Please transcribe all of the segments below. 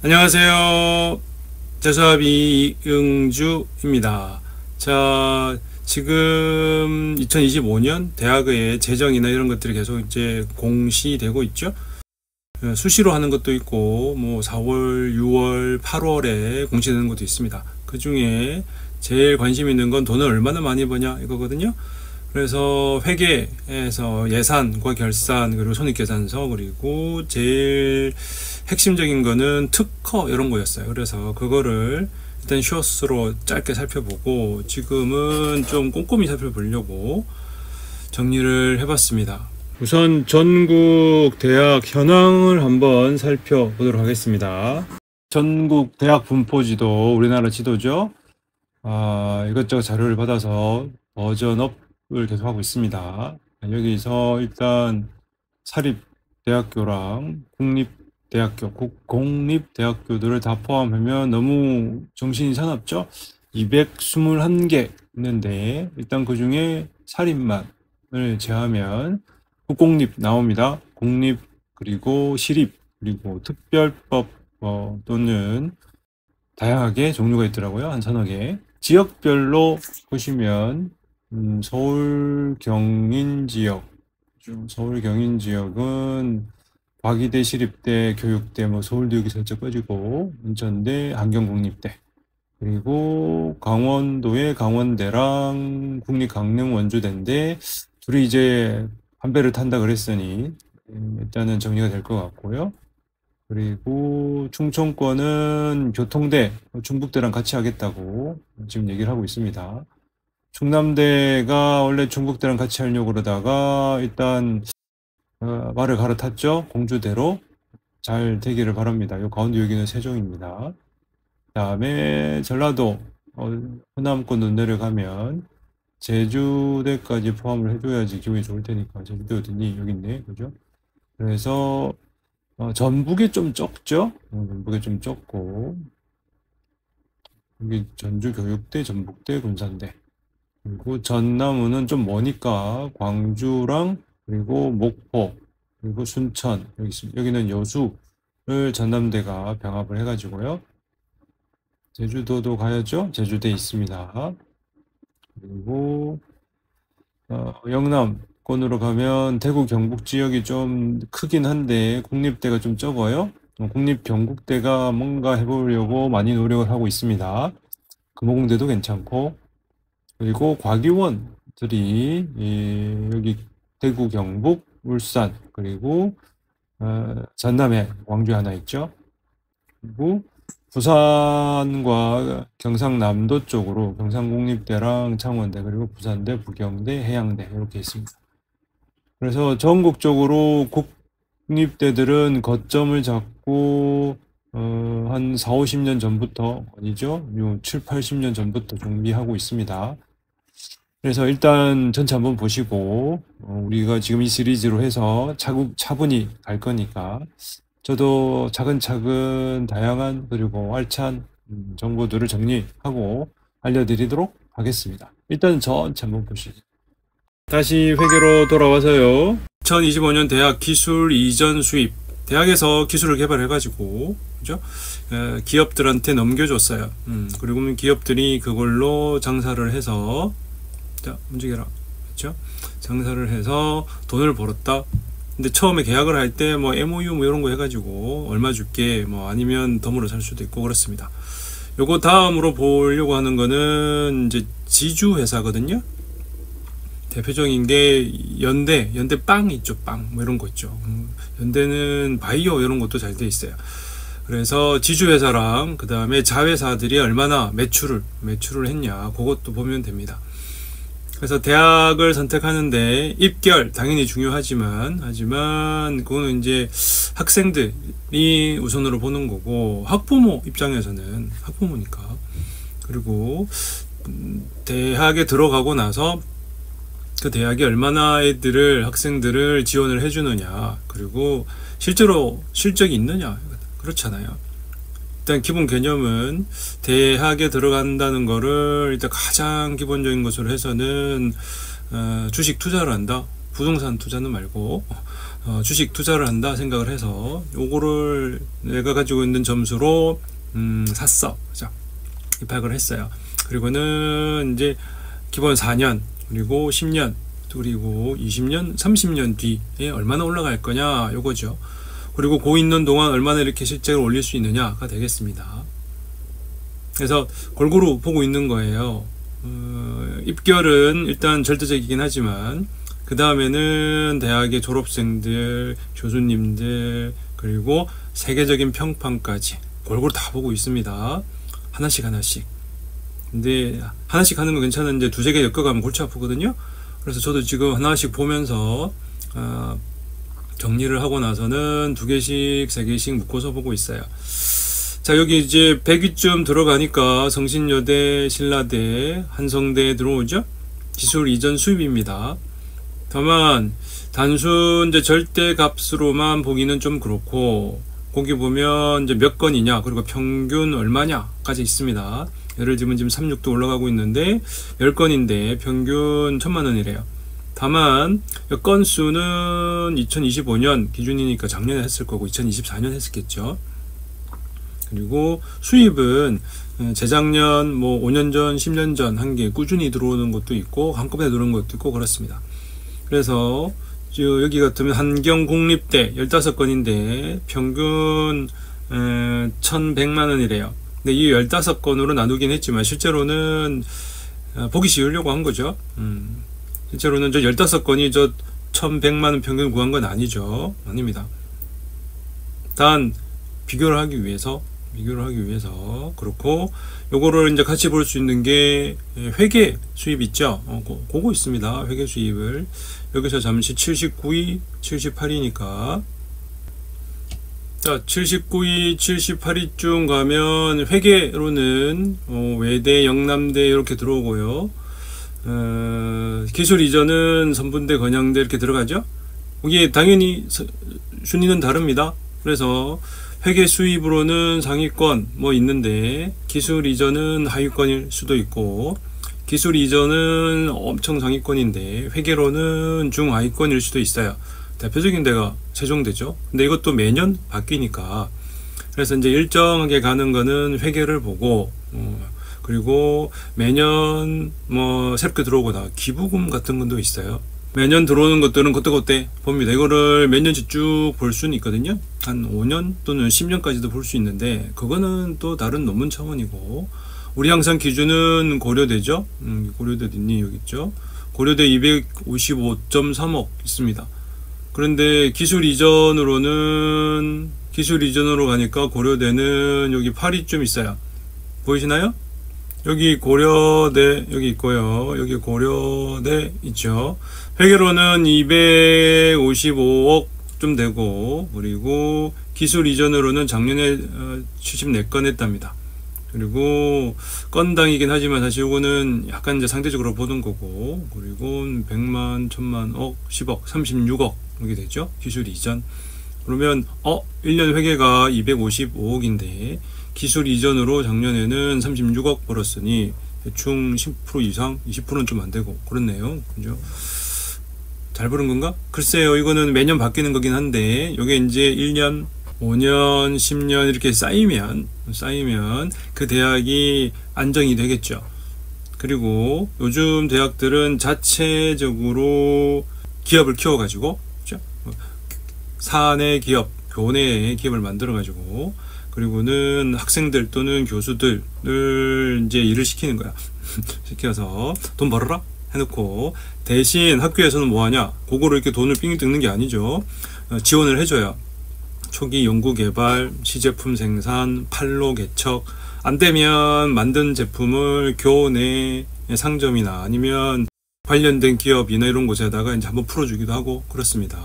안녕하세요. 재수합 이응주입니다. 자, 지금 2025년 대학의 재정이나 이런 것들이 계속 이제 공시되고 있죠. 수시로 하는 것도 있고, 뭐 4월, 6월, 8월에 공시되는 것도 있습니다. 그 중에 제일 관심 있는 건 돈을 얼마나 많이 버냐 이거거든요. 그래서 회계에서 예산과 결산, 그리고 손익계산서, 그리고 제일 핵심적인 거는 특허 이런 거였어요. 그래서 그거를 일단 쇼스로 짧게 살펴보고, 지금은 좀 꼼꼼히 살펴보려고 정리를 해봤습니다. 우선 전국 대학 현황을 한번 살펴보도록 하겠습니다. 전국 대학 분포지도 우리나라 지도죠. 이것저것 자료를 받아서 버전업을 계속하고 있습니다. 여기서 일단 사립대학교랑 국립대학교, 공립대학교들을 다 포함하면 너무 정신이 사납죠? 221개 있는데, 일단 그 중에 사립만을 제하면 국공립 나옵니다. 공립, 그리고 시립, 그리고 특별법 또는 다양하게 종류가 있더라고요. 한 서너 개. 지역별로 보시면 서울 경인 지역, 서울 경인 지역은 과기대, 시립대, 교육대, 뭐 서울대 여기 살짝 빠지고, 인천대, 한경국립대, 그리고 강원도의 강원대랑 국립강릉원주대인데 둘이 이제 한 배를 탄다 그랬으니 일단은 정리가 될 것 같고요. 그리고 충청권은 교통대, 중북대랑 같이 하겠다고 지금 얘기를 하고 있습니다. 충남대가 원래 중북대랑 같이 하려고 그러다가 일단 말을 갈아탔죠. 공주대로 잘 되기를 바랍니다. 요 가운데 여기는 세종입니다. 그 다음에 전라도 호남권으로 내려가면 제주대까지 포함을 해줘야지 기분이 좋을 테니까. 제주대 어디니? 여기 있네, 그죠? 그래서 전북이 좀 적죠? 전북이 좀 적고, 여기 전주교육대, 전북대, 군산대. 그리고 전남은 좀 머니까 광주랑, 그리고 목포, 그리고 순천, 여기는 여수를 전남대가 병합을 해가지고요. 제주도도 가야죠? 제주대 있습니다. 그리고 영남권으로 가면 대구 경북 지역이 좀 크긴 한데 국립대가 좀 적어요. 국립경북대가 뭔가 해보려고 많이 노력을 하고 있습니다. 금호공대도 괜찮고, 그리고 과기원들이 여기 대구, 경북, 울산, 그리고 전남에 광주에 하나 있죠. 그리고 부산과 경상남도 쪽으로 경상국립대랑 창원대, 그리고 부산대, 부경대, 해양대 이렇게 있습니다. 그래서 전국적으로 국립대들은 거점을 잡고 한 4, 50년 전부터, 아니죠? 7, 80년 전부터 준비하고 있습니다. 그래서 일단 전체 한번 보시고, 우리가 지금 이 시리즈로 해서 차분히 갈 거니까 저도 차근차근 다양한 그리고 알찬 정보들을 정리하고 알려드리도록 하겠습니다. 일단 전체 한번 보시죠. 다시 회계로 돌아와서요. 2025년 대학 기술 이전 수입. 대학에서 기술을 개발해가지고, 그죠? 기업들한테 넘겨줬어요. 그리고 기업들이 그걸로 장사를 해서, 자, 움직여라. 그죠? 장사를 해서 돈을 벌었다. 근데 처음에 계약을 할 때 뭐 MOU 뭐 이런 거 해가지고 얼마 줄게, 뭐 아니면 덤으로 살 수도 있고 그렇습니다. 요거 다음으로 보려고 하는 거는 이제 지주 회사거든요. 대표적인 게 연대 빵 있죠, 빵 뭐 이런 거 있죠. 연대는 바이오 이런 것도 잘 돼 있어요. 그래서 지주 회사랑 그 다음에 자회사들이 얼마나 매출을 했냐, 그것도 보면 됩니다. 그래서 대학을 선택하는데 입결 당연히 중요하지만 그거는 이제 학생들이 우선으로 보는 거고, 학부모 입장에서는 학부모니까. 그리고 대학에 들어가고 나서 그 대학이 얼마나 학생들을 지원을 해주느냐, 그리고 실제로 실적이 있느냐, 그렇잖아요. 일단 기본 개념은 대학에 들어간다는 거를 일단 가장 기본적인 것으로 해서는 주식 투자를 한다. 부동산 투자는 말고 주식 투자를 한다 생각을 해서 요거를 내가 가지고 있는 점수로 샀어. 그죠? 입학을 했어요. 그리고는 이제 기본 4년, 그리고 10년, 그리고 20년, 30년 뒤에 얼마나 올라갈 거냐 요거죠. 그리고 고 있는 동안 얼마나 이렇게 실적을 올릴 수 있느냐가 되겠습니다. 그래서 골고루 보고 있는 거예요. 입결은 일단 절대적이긴 하지만 그 다음에는 대학의 졸업생들, 교수님들, 그리고 세계적인 평판까지 골고루 다 보고 있습니다. 하나씩 하나씩. 근데 하나씩 하는 건 괜찮은데 두세 개 엮어가면 골치 아프거든요. 그래서 저도 지금 하나씩 보면서 정리를 하고 나서는 두 개씩, 세 개씩 묶어서 보고 있어요. 자, 여기 이제 100위쯤 들어가니까 성신여대, 신라대, 한성대에 들어오죠. 기술 이전 수입입니다. 다만 단순 이제 절대값으로만 보기는 좀 그렇고, 거기 보면 이제 몇 건이냐, 그리고 평균 얼마냐까지 있습니다. 예를 들면 지금 36도 올라가고 있는데 10건인데 평균 1000만원이래요. 다만 건수는 2025년 기준이니까 작년에 했을 거고 2024년 했었겠죠. 그리고 수입은 재작년 뭐 5년 전, 10년 전 한 게 꾸준히 들어오는 것도 있고 한꺼번에 들어오는 것도 있고 그렇습니다. 그래서 여기 같으면 한경국립대 15건인데 평균 1100만원이래요. 근데 이 15건으로 나누긴 했지만 실제로는 보기 쉬우려고 한 거죠. 실제로는 저 15건이 저 1100만원 평균 구한 건 아니죠. 아닙니다. 단 비교를 하기 위해서 그렇고, 요거를 이제 같이 볼 수 있는 게 회계 수입 있죠. 그거 있습니다. 회계 수입을 여기서 잠시 79위, 78위니까 자, 79위, 78위쯤 가면 회계로는 외대, 영남대 이렇게 들어오고요. 기술 이전은 선분대, 건양대 이렇게 들어가죠. 이게 당연히 순위는 다릅니다. 그래서 회계 수입으로는 상위권 뭐 있는데 기술 이전은 하위권일 수도 있고, 기술 이전은 엄청 상위권인데 회계로는 중하위권일 수도 있어요. 대표적인 데가 세종대죠. 근데 이것도 매년 바뀌니까, 그래서 이제 일정하게 가는 거는 회계를 보고, 그리고 매년 뭐 새롭게 들어오거나 기부금 같은 것도 있어요. 매년 들어오는 것들은 그때 봅니다. 이거를 몇 년씩 쭉 볼 수는 있거든요. 한 5년 또는 10년까지도 볼 수 있는데 그거는 또 다른 논문 차원이고, 우리 항상 기준은 고려대죠. 고려대 어딨니? 여기 있죠. 고려대 255.3억 있습니다. 그런데 기술 이전으로 가니까 고려대는 여기 8위쯤 있어요. 보이시나요? 여기 고려대 여기 있고요. 여기 고려대 있죠. 회계로는 255억 좀 되고, 그리고 기술 이전으로는 작년에 74건 했답니다. 그리고 건당이긴 하지만 사실 이거는 약간 이제 상대적으로 보는 거고, 그리고 100만, 1000만, 억, 10억, 36억 이렇게 되죠. 기술 이전. 그러면 1년 회계가 255억인데 기술 이전으로 작년에는 36억 벌었으니 대충 10% 이상, 20%는 좀 안 되고 그렇네요. 그죠? 잘 버는 건가? 글쎄요. 이거는 매년 바뀌는 거긴 한데, 요게 이제 1년, 5년, 10년 이렇게 쌓이면 그 대학이 안정이 되겠죠. 그리고 요즘 대학들은 자체적으로 기업을 키워가지고, 그렇죠? 사내 기업, 교내 기업을 만들어가지고, 그리고는 학생들 또는 교수들을 이제 일을 시키는 거야. 시켜서 돈 벌어라 해놓고, 대신 학교에서는 뭐 하냐? 그거를 이렇게 돈을 삥 뜯는 게 아니죠. 지원을 해줘요. 초기 연구개발, 시제품 생산, 판로 개척, 안 되면 만든 제품을 교내 상점이나 아니면 관련된 기업이나 이런 곳에다가 이제 한번 풀어주기도 하고 그렇습니다.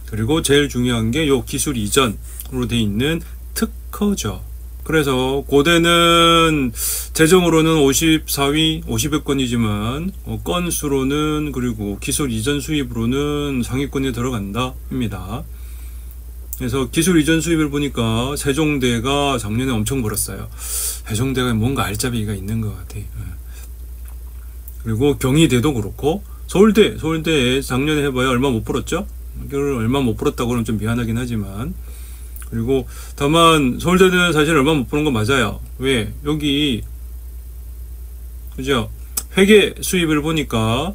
그리고 제일 중요한 게 요 기술 이전으로 돼 있는 특허죠. 그래서 고대는 재정으로는 54위, 50여 건이지만 건수로는, 그리고 기술 이전 수입으로는 상위권에 들어간다입니다. 그래서 기술 이전 수입을 보니까 세종대가 작년에 엄청 벌었어요. 세종대가 뭔가 알짜배기가 있는 것 같아. 그리고 경희대도 그렇고, 서울대 작년에 해봐야 얼마 못 벌었죠? 이걸 얼마 못 벌었다고 그러면 좀 미안하긴 하지만. 그리고 다만 서울대는 사실 얼마 못 버는 건 맞아요. 왜? 여기 그죠? 회계 수입을 보니까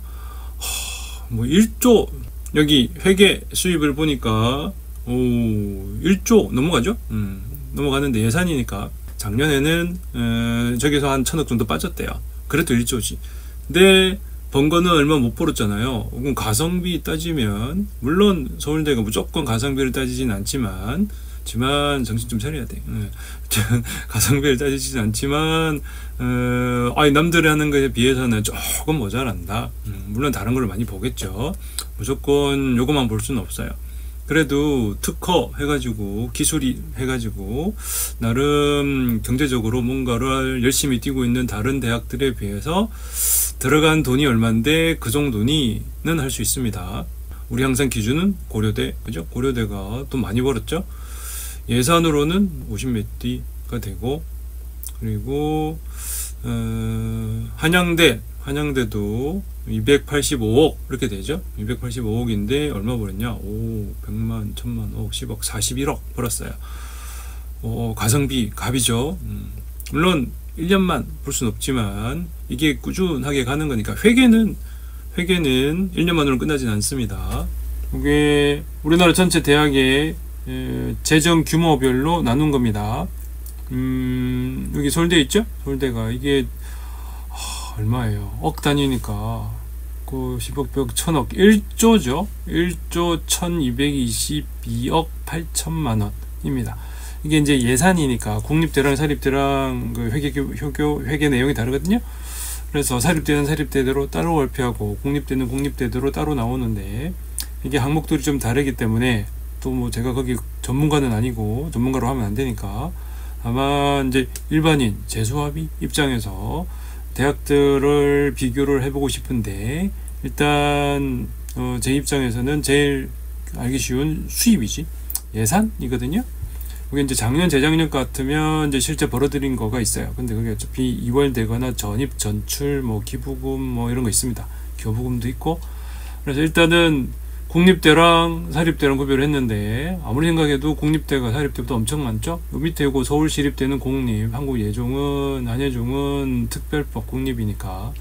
뭐 1조, 여기 회계 수입을 보니까 1조 넘어가죠? 넘어가는데 예산이니까 작년에는 저기서 한 1,000억 정도 빠졌대요. 그래도 1조지. 근데 번 거는 얼마 못 벌었잖아요. 그럼 가성비 따지면 물론 서울대가 무조건 가성비를 따지진 않지만 정신 좀 차려야 돼. 가성비를 따지진 않지만 아니 남들이 하는 것에 비해서는 조금 모자란다. 물론 다른 걸 많이 보겠죠. 무조건 요것만 볼 수는 없어요. 그래도 특허 해가지고 기술이 해가지고 나름 경제적으로 뭔가를 열심히 뛰고 있는 다른 대학들에 비해서 들어간 돈이 얼만데 그 정도니는 할 수 있습니다. 우리 항상 기준은 고려대, 그죠? 고려대가 돈 많이 벌었죠? 예산으로는 50몇 디가 되고, 그리고 한양대도 285억 이렇게 되죠. 285억인데 얼마 벌었냐? 100만, 1000만, 5억, 10억, 41억 벌었어요. 가성비 갑이죠. 물론 1년만 볼 수는 없지만 이게 꾸준하게 가는 거니까 회계는 1년만으로 끝나진 않습니다. 이게 우리나라 전체 대학의 재정 규모별로 나눈 겁니다. 여기 서울대 있죠? 서울대가 이게 얼마예요? 억 단위니까 그 10억, 100억, 1000억, 1조죠. 1조 1222억 8천만 원입니다. 이게 이제 예산이니까 국립대랑 사립대랑 그 회계 내용이 다르거든요. 그래서 사립대는 사립대대로 따로 발표하고 국립대는 국립대대로 따로 나오는데 이게 항목들이 좀 다르기 때문에 또 뭐 제가 거기 전문가는 아니고 전문가로 하면 안 되니까 아마 이제 일반인 재수합의 입장에서 대학들을 비교를 해보고 싶은데 일단 제 입장에서는 제일 알기 쉬운 수입이지 예산이거든요. 그게 이제 작년 재작년 같으면 이제 실제 벌어들인 거가 있어요. 근데 그게 어차피 이월되거나 전입 전출 뭐 기부금 뭐 이런 거 있습니다. 교부금도 있고. 그래서 일단은 국립대랑 사립대랑 구별을 했는데 아무리 생각해도 국립대가 사립대보다 엄청 많죠. 요 밑에 이거 서울시립대는 공립, 한국예종은 한예종은 특별법 국립이니까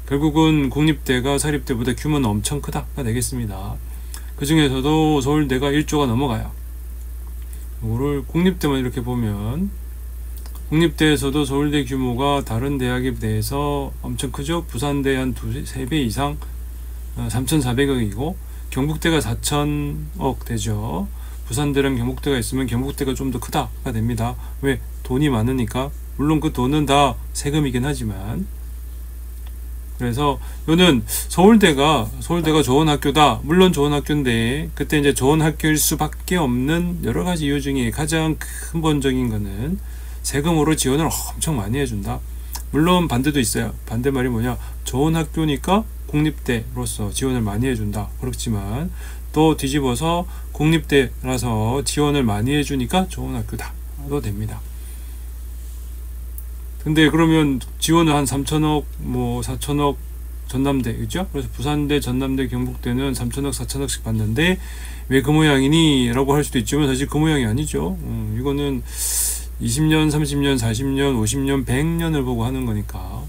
결국은 국립대가 사립대보다 규모는 엄청 크다가 되겠습니다. 그 중에서도 서울대가 1조가 넘어가요. 이거를 국립대만 이렇게 보면 국립대에서도 서울대 규모가 다른 대학에 대해서 엄청 크죠. 부산대 한 3배 이상 3,400억이고 경북대가 4,000억 되죠. 부산대랑 경북대가 있으면 경북대가 좀 더 크다가 됩니다. 왜? 돈이 많으니까. 물론 그 돈은 다 세금이긴 하지만. 그래서 이거는 서울대가 좋은 학교다. 물론 좋은 학교인데 그때 이제 좋은 학교일 수밖에 없는 여러 가지 이유 중에 가장 근본적인 거는 세금으로 지원을 엄청 많이 해준다. 물론 반대도 있어요. 반대말이 뭐냐? 좋은 학교니까 국립대로서 지원을 많이 해준다. 그렇지만 또 뒤집어서 국립대라서 지원을 많이 해주니까 좋은 학교다도 됩니다. 근데 그러면 지원을 한 3천억, 뭐 4천억 전남대, 그죠? 그래서 부산대, 전남대, 경북대는 3천억, 4천억씩 받는데 왜 그 모양이니? 라고 할 수도 있지만 사실 그 모양이 아니죠. 이거는 20년, 30년, 40년, 50년, 100년을 보고 하는 거니까.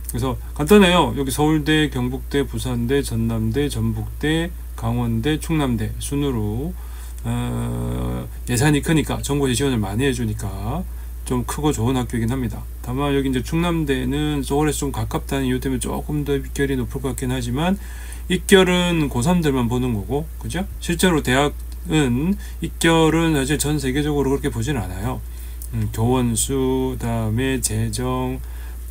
그래서 간단해요. 여기 서울대, 경북대, 부산대, 전남대, 전북대, 강원대, 충남대 순으로 예산이 크니까 정부에서 지원을 많이 해주니까 좀 크고 좋은 학교이긴 합니다. 다만 여기 이제 충남대는 서울에서 좀 가깝다는 이유 때문에 조금 더 입결이 높을 것 같긴 하지만 입결은 고3들만 보는 거고, 그죠? 실제로 대학은 입결은 사실 전 세계적으로 그렇게 보진 않아요. 교원수, 다음에 재정,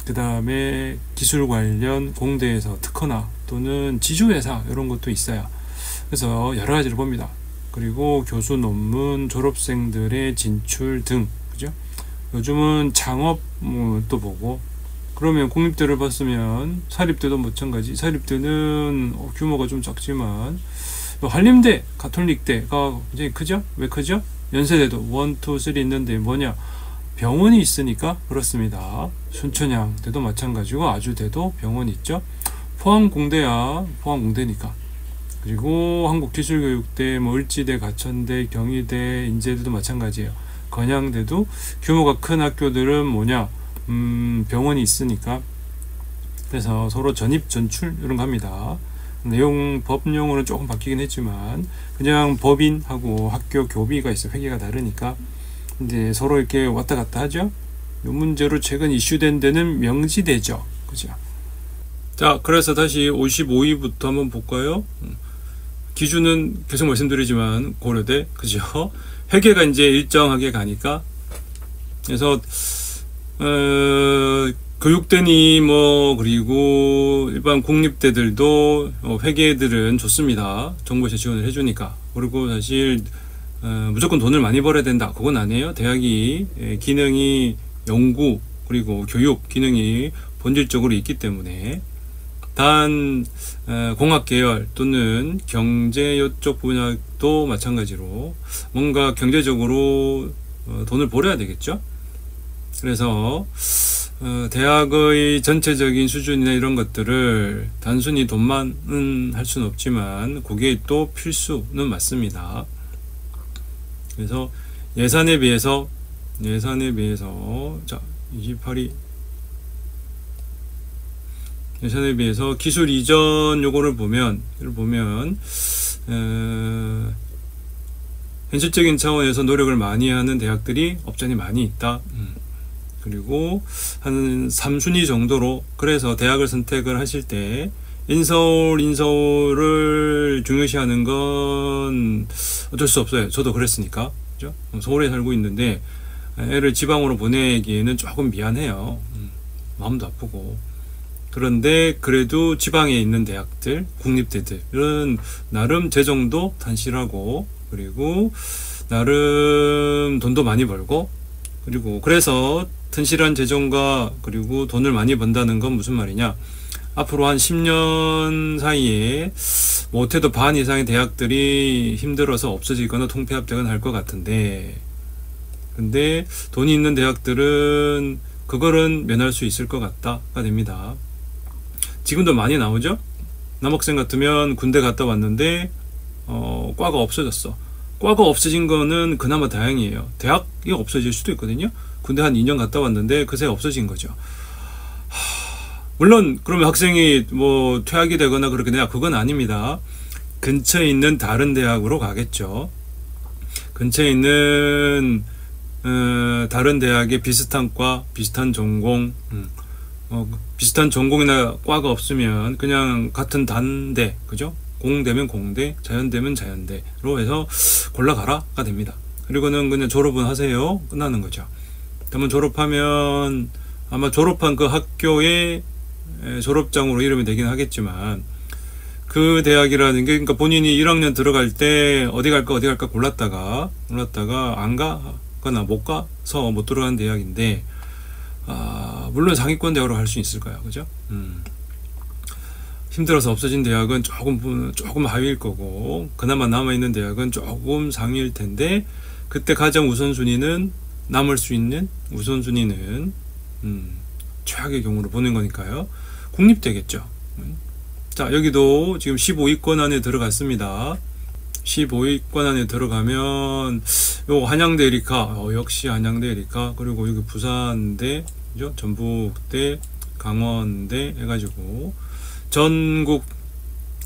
그 다음에 기술 관련 공대에서 특허나 또는 지주회사 이런 것도 있어요. 그래서 여러 가지를 봅니다. 그리고 교수 논문, 졸업생들의 진출 등, 그죠? 요즘은 창업도 보고. 그러면 국립대를 봤으면 사립대도 마찬가지. 사립대는 규모가 좀 작지만 한림대, 가톨릭대가 굉장히 크죠? 왜 크죠? 연세대도 1, 2, 3 있는데 뭐냐? 병원이 있으니까 그렇습니다. 순천향대도 마찬가지고 아주대도 병원이 있죠. 포항공대야 포항공대니까. 그리고 한국기술교육대, 뭐 을지대, 가천대, 경희대, 인제대도 마찬가지예요. 건양대도 규모가 큰 학교들은 뭐냐, 병원이 있으니까, 그래서 서로 전입 전출 이런 거 합니다. 내용 법용어는 조금 바뀌긴 했지만 그냥 법인하고 학교 교비가 있어, 회계가 다르니까 이제 서로 이렇게 왔다 갔다 하죠. 이 문제로 최근 이슈된 데는 명지대죠, 그죠? 자, 그래서 다시 55위부터 한번 볼까요? 기준은 계속 말씀드리지만 고려대, 그죠? 회계가 이제 일정하게 가니까, 그래서 교육대니 뭐 그리고 일반 공립대들도 회계들은 좋습니다. 정부에서 지원을 해주니까. 그리고 사실 무조건 돈을 많이 벌어야 된다, 그건 아니에요. 대학이 기능이 연구 그리고 교육 기능이 본질적으로 있기 때문에, 단 공학 계열 또는 경제 이쪽 분야도 마찬가지로 뭔가 경제적으로 돈을 벌어야 되겠죠. 그래서 대학의 전체적인 수준이나 이런 것들을 단순히 돈만은 할 수는 없지만 그게 또 필수는 맞습니다. 그래서 예산에 비해서 자 28위 예산에 비해서 기술 이전 요거를 보면 현실적인 차원에서 노력을 많이 하는 대학들이 업전이 많이 있다. 그리고 한 3순위 정도로, 그래서 대학을 선택을 하실 때 인서울을 중요시하는 건 어쩔 수 없어요. 저도 그랬으니까, 그죠? 서울에 살고 있는데 애를 지방으로 보내기에는 조금 미안해요. 마음도 아프고. 그런데 그래도 지방에 있는 대학들, 국립대들은 나름 재정도 탄실하고, 그리고 나름 돈도 많이 벌고, 그리고 그래서 튼실한 재정과 그리고 돈을 많이 번다는 건 무슨 말이냐, 앞으로 한 10년 사이에 못해도 반 이상의 대학들이 힘들어서 없어지거나 통폐합되거나 할 것 같은데, 근데 돈이 있는 대학들은 그거는 면할 수 있을 것 같다가 됩니다. 지금도 많이 나오죠. 남학생 같으면 군대 갔다 왔는데 과가 없어졌어. 과가 없어진 거는 그나마 다행이에요. 대학이 없어질 수도 있거든요. 군대 한 2년 갔다 왔는데 그새 없어진 거죠. 물론 그러면 학생이 뭐 퇴학이 되거나 그렇게 되냐, 그건 아닙니다. 근처에 있는 다른 대학으로 가겠죠. 근처에 있는 다른 대학에 비슷한 과, 비슷한 전공, 비슷한 전공이나 과가 없으면 그냥 같은 단대, 그죠? 공대면 공대, 자연대면 자연대로 해서 골라가라가 됩니다. 그리고는 그냥 졸업은 하세요, 끝나는 거죠. 그러면 졸업하면 아마 졸업한 그 학교의 졸업장으로 이름이 되긴 하겠지만, 그 대학이라는 게, 그러니까 본인이 1학년 들어갈 때 어디 갈까 골랐다가 안 가거나 못 가서 못 들어간 대학인데, 물론 상위권 대학으로 할 수 있을까요? 그죠? 힘들어서 없어진 대학은 조금 하위일 거고, 그나마 남아있는 대학은 조금 상위일 텐데, 그때 가장 우선순위는 남을 수 있는 우선순위는 최악의 경우로 보는 거니까요. 국립대겠죠. 자, 여기도 지금 15위권 안에 들어갔습니다. 15위권 안에 들어가면 요 한양대 에리카, 역시 한양대 에리카, 그리고 여기 부산대, 그죠? 전북대, 강원대 해가지고 전국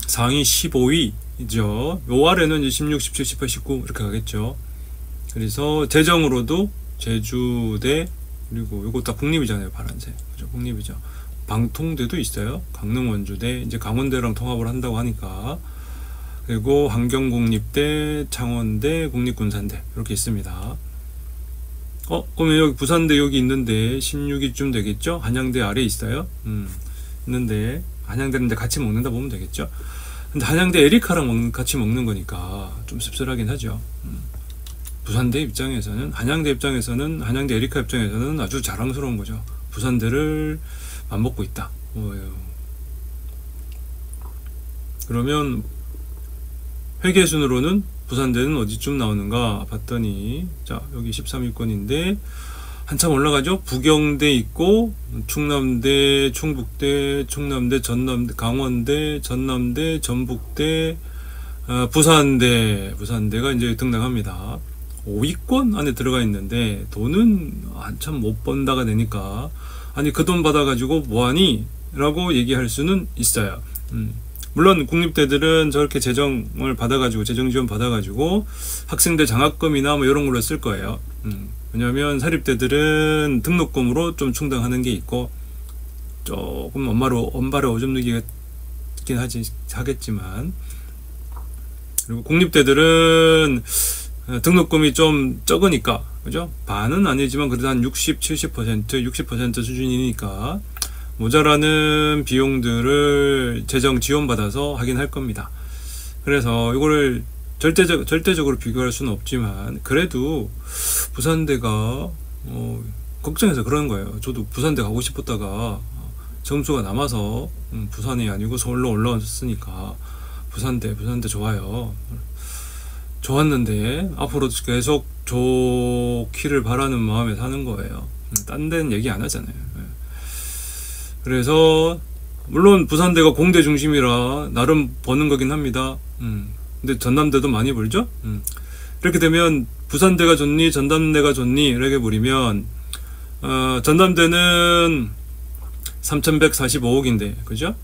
상위 15위죠. 요 아래는 이제 16, 17, 18, 19 이렇게 가겠죠. 그래서 재정으로도 제주대, 그리고 요거 다 국립이잖아요. 파란색, 그죠? 국립이죠. 방통대도 있어요. 강릉원주대, 이제 강원대랑 통합을 한다고 하니까. 그리고 환경국립대, 창원대, 국립군산대 이렇게 있습니다. 그러면 여기 부산대 여기 있는데 16위쯤 되겠죠? 한양대 아래 있어요. 있는데 한양대는 이제 같이 먹는다 보면 되겠죠. 근데 한양대 에리카랑 같이 먹는 거니까 좀 씁쓸하긴 하죠. 부산대 입장에서는, 한양대 에리카 입장에서는 아주 자랑스러운 거죠. 부산대를 맞먹고 있다. 그러면 회계순으로는 부산대는 어디쯤 나오는가 봤더니, 자, 여기 13위권인데 한참 올라가죠. 부경대 있고, 충남대, 충북대, 충남대, 전남대, 강원대, 전남대, 전북대, 부산대가 이제 등락합니다. 5위권 안에 들어가 있는데 돈은 한참 못 번다가 되니까 아니 그 돈 받아가지고 뭐하니? 라고 얘기할 수는 있어요. 물론 국립대들은 저렇게 재정을 받아가지고 재정 지원 받아가지고 학생들 장학금이나 뭐 이런 걸로 쓸 거예요. 왜냐하면 사립대들은 등록금으로 좀 충당하는 게 있고 조금 엄발에 오줌 누기긴 하겠지만, 그리고 국립대들은 등록금이 좀 적으니까, 그죠? 반은 아니지만 그래도 한 60, 70%, 60% 수준이니까 모자라는 비용들을 재정 지원받아서 하긴 할 겁니다. 그래서 이거를 절대적으로 비교할 수는 없지만, 그래도 부산대가 걱정해서 그런 거예요. 저도 부산대 가고 싶었다가 점수가 남아서 부산이 아니고 서울로 올라왔으니까 부산대 좋아요. 좋았는데 앞으로 계속 좋기를 바라는 마음에 사는 거예요. 딴 데는 얘기 안 하잖아요. 그래서 물론 부산대가 공대 중심이라 나름 버는 거긴 합니다. 근데 전남대도 많이 벌죠. 이렇게 되면 부산대가 좋니 전남대가 좋니 이렇게 버리면 전남대는 3,145억인데 그죠?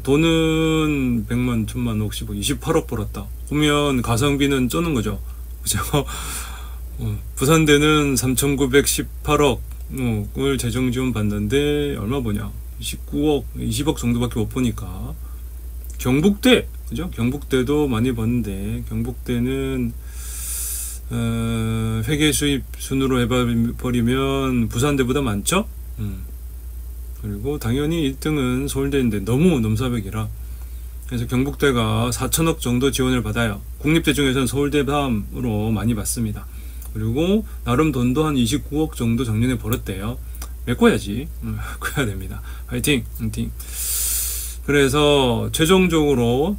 돈은 100만, 1,000만, 50억, 28억 벌었다. 그러면 가성비는 쩌는 거죠. 그죠? 부산대는 3,918억을 재정 지원 받는데 얼마 버냐? 19억, 20억 정도밖에 못 보니까. 경북대, 그죠? 경북대도 많이 버는데 경북대는 회계 수입 순으로 해버리면 부산대보다 많죠? 그리고 당연히 1등은 서울대인데 너무 넘사벽이라, 그래서 경북대가 4천억 정도 지원을 받아요. 국립대 중에서는 서울대 다음으로 많이 받습니다. 그리고 나름 돈도 한 29억 정도 작년에 벌었대요. 메꿔야지. 메꿔야 됩니다. 화이팅! 그래서 최종적으로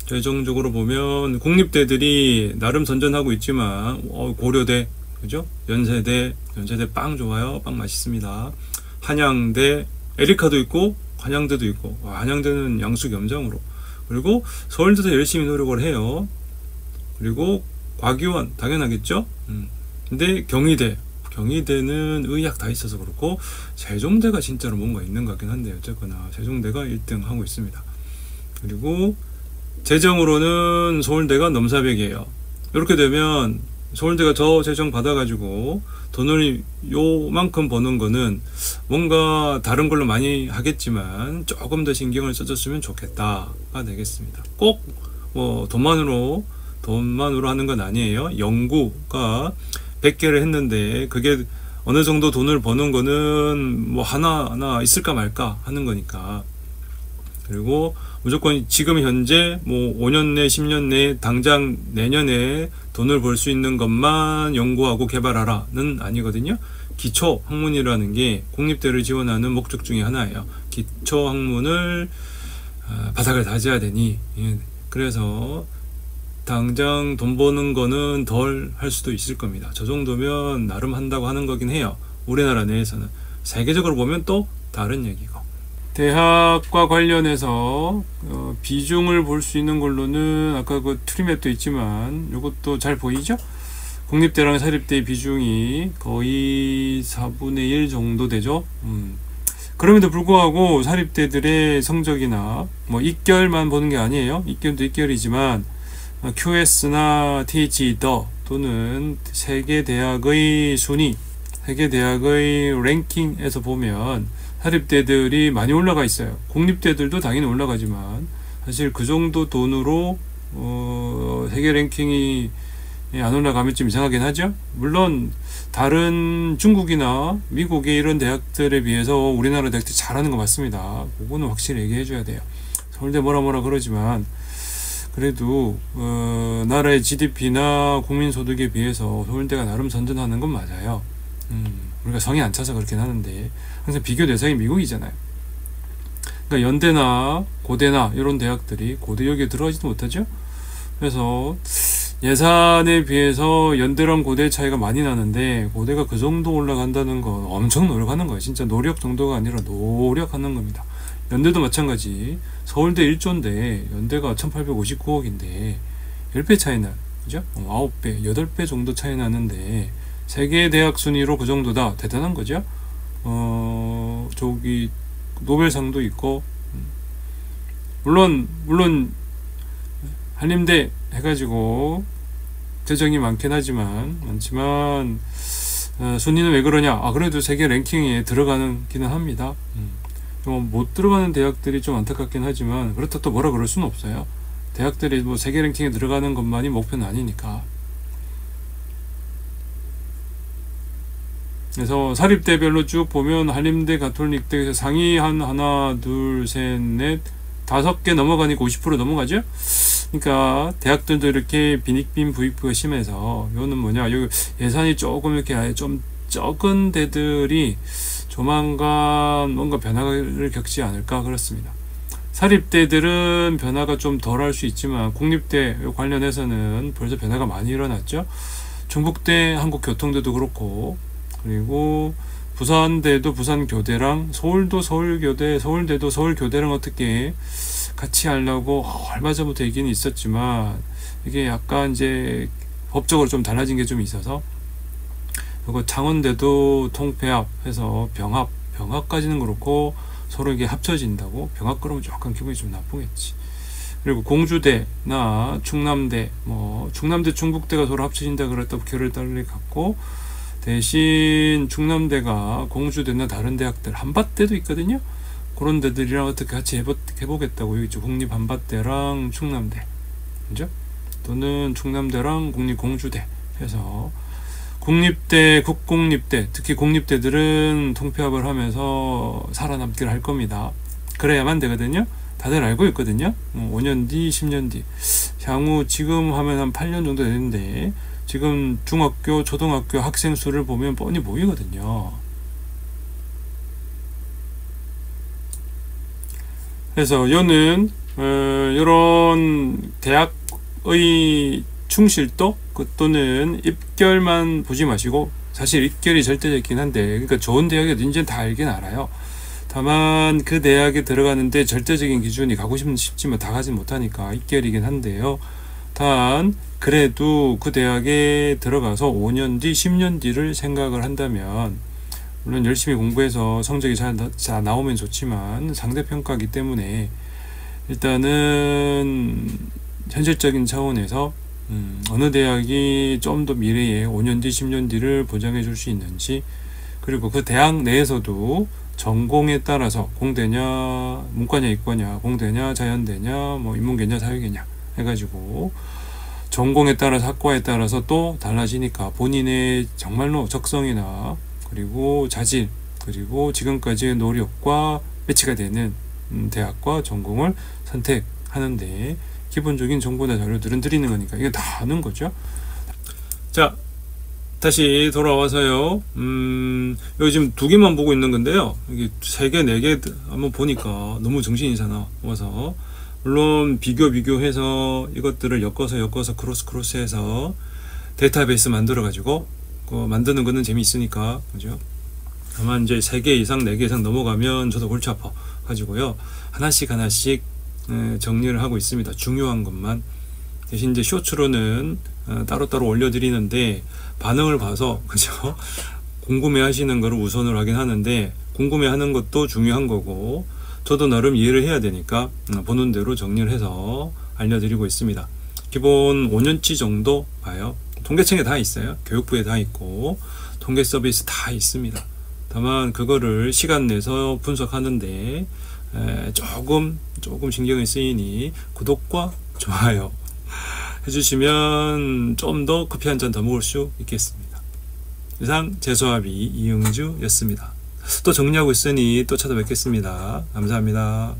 보면 국립대들이 나름 선전하고 있지만 고려대, 그죠? 연세대 빵 좋아요. 빵 맛있습니다. 한양대, 에리카도 있고 한양대도 있고, 한양대는 양수겸장으로, 그리고 서울대도 열심히 노력을 해요. 그리고 과기원 당연하겠죠. 근데 경희대는 의학 다 있어서 그렇고, 세종대가 진짜로 뭔가 있는 것 같긴 한데 어쨌거나 세종대가 1등 하고 있습니다. 그리고 재정으로는 서울대가 넘사벽이에요. 이렇게 되면 서울대가 저 재정 받아가지고 돈을 요만큼 버는 거는 뭔가 다른 걸로 많이 하겠지만 조금 더 신경을 써줬으면 좋겠다가 되겠습니다. 꼭 뭐 돈만으로 하는 건 아니에요. 연구가 100개를 했는데 그게 어느 정도 돈을 버는 거는 뭐 하나 있을까 말까 하는 거니까. 그리고 무조건 지금 현재 뭐 5년 내 10년 내 당장 내년에 돈을 벌 수 있는 것만 연구하고 개발하라는 아니거든요. 기초 학문이라는 게 국립대를 지원하는 목적 중에 하나예요. 기초 학문을 바닥을 다져야 되니, 그래서 당장 돈 버는 거는 덜 할 수도 있을 겁니다. 저 정도면 나름 한다고 하는 거긴 해요. 우리나라 내에서는. 세계적으로 보면 또 다른 얘기고. 대학과 관련해서 비중을 볼 수 있는 걸로는 아까 그 트리맵도 있지만 이것도 잘 보이죠? 국립대랑 사립대의 비중이 거의 4분의 1 정도 되죠. 그럼에도 불구하고 사립대들의 성적이나 뭐 입결만 보는 게 아니에요. 입결도 입결이지만 QS나 THE 또는 세계 대학의 순위, 세계 대학의 랭킹에서 보면 사립대들이 많이 올라가 있어요. 국립대들도 당연히 올라가지만 사실 그 정도 돈으로 세계 랭킹이 안 올라가면 좀 이상하긴 하죠. 물론 다른 중국이나 미국의 이런 대학들에 비해서 우리나라 대학들이 잘하는 거 맞습니다. 그거는 확실히 얘기해 줘야 돼요. 서울대 뭐라 그러지만 그래도 나라의 GDP나 국민소득에 비해서 서울대가 나름 선전하는 건 맞아요. 우리가 성이 안 차서 그렇긴 하는데 항상 비교 대상이 미국이잖아요. 그러니까 연대나 고대나 이런 대학들이 고대 여기에 들어가지도 못하죠. 그래서 예산에 비해서 연대랑 고대 차이가 많이 나는데 고대가 그 정도 올라간다는 건 엄청 노력하는 거예요. 진짜 노력 정도가 아니라 노력하는 겁니다. 연대도 마찬가지. 서울대 1조인데 연대가 1859억인데 10배 차이 나요. 그죠? 9배, 8배 정도 차이 나는데 세계 대학 순위로 그 정도다. 대단한 거죠? 저기 노벨상도 있고 물론 한림대 해가지고 재정이 많지만 순위는 왜 그러냐? 그래도 세계 랭킹에 들어가기는 합니다. 못 들어가는 대학들이 좀 안타깝긴 하지만 그렇다 또 뭐라 그럴 수는 없어요. 대학들이 뭐 세계 랭킹에 들어가는 것만이 목표는 아니니까. 그래서 사립대별로 쭉 보면 한림대, 가톨릭대 상위 하나, 둘, 셋, 넷, 5개 넘어가니까 50% 넘어가죠? 그러니까 대학들도 이렇게 빈익빈 부익부가 심해서 이거는 뭐냐, 여기 예산이 조금 이렇게 아예 좀 적은 데들이 조만간 뭔가 변화를 겪지 않을까 그렇습니다. 사립대들은 변화가 좀 덜 할 수 있지만 국립대 관련해서는 벌써 변화가 많이 일어났죠. 중북대, 한국교통대도 그렇고, 그리고 부산대도 부산교대랑 서울도 서울교대, 서울대도 서울교대랑 어떻게 같이 하려고 얼마 전부터 얘기는 있었지만 이게 약간 이제 법적으로 좀 달라진 게 좀 있어서, 그리고 창원대도 통폐합해서 병합까지는 그렇고 서로 이게 합쳐진다고. 병합 그러면 조금 기분이 좀 나쁘겠지. 그리고 공주대나 충남대, 충남대 충북대가 서로 합쳐진다 그랬다고 결을 달리 갖고, 대신 충남대가 공주대나 다른 대학들, 한밭대도 있거든요. 그런 데들이랑 어떻게 같이 해보겠다고. 여기 있죠. 국립 한밭대랑 충남대, 그죠? 또는 충남대랑 국립 공주대 해서 국립대, 국공립대, 특히 공립대들은 통폐합을 하면서 살아남기를 할 겁니다. 그래야만 되거든요. 다들 알고 있거든요. 5년 뒤, 10년 뒤, 향후 지금 하면 한 8년 정도 되는데 지금 중학교, 초등학교 학생 수를 보면 뻔히 보이거든요. 그래서 요는 이런 대학의 충실도 또는 입결만 보지 마시고, 사실 입결이 절대적이긴 한데, 그러니까 좋은 대학이 어딘지는 다 알긴 알아요. 다만 그 대학에 들어가는데 절대적인 기준이 가고 싶지만 다 가지 못하니까 입결이긴 한데요. 단 그래도 그 대학에 들어가서 5년 뒤, 10년 뒤를 생각을 한다면, 물론 열심히 공부해서 성적이 잘 나오면 좋지만 상대평가이기 때문에 일단은 현실적인 차원에서 어느 대학이 좀 더 미래에 5년 뒤, 10년 뒤를 보장해 줄 수 있는지, 그리고 그 대학 내에서도 전공에 따라서 공대냐, 문과냐, 이과냐, 공대냐, 자연대냐, 인문계냐, 사회계냐 해가지고 전공에 따라서, 학과에 따라서 또 달라지니까 본인의 정말로 적성이나 그리고 자질, 그리고 지금까지의 노력과 매치가 되는 대학과 전공을 선택하는데 기본적인 정보나 자료들은 드리는 거니까 이거 다 아는 거죠. 자, 다시 돌아와서요. 요즘 2개만 보고 있는 건데요. 이게 3개, 4개 한번 보니까 너무 정신이 사나워서, 물론 비교해서 이것들을 엮어서 크로스해서 데이터베이스 만들어 가지고 만드는 거는 재미있으니까, 그죠? 다만 이제 3개 이상, 4개 이상 넘어가면 저도 골치 아파 가지고요. 하나씩 정리를 하고 있습니다. 중요한 것만. 대신 이제 쇼츠로는 따로따로 올려드리는데 반응을 봐서, 그죠? 궁금해 하시는 거를 우선으로 하긴 하는데, 궁금해 하는 것도 중요한 거고 저도 나름 이해를 해야 되니까 보는 대로 정리를 해서 알려드리고 있습니다. 기본 5년치 정도 봐요. 통계청에 다 있어요. 교육부에 다 있고 통계 서비스 다 있습니다. 다만 그거를 시간 내서 분석하는데 조금 신경이 쓰이니 구독과 좋아요 해주시면 좀 더 커피 한 잔 더 먹을 수 있겠습니다. 이상 재수아비 이응주였습니다. 또 정리하고 있으니 또 찾아뵙겠습니다. 감사합니다.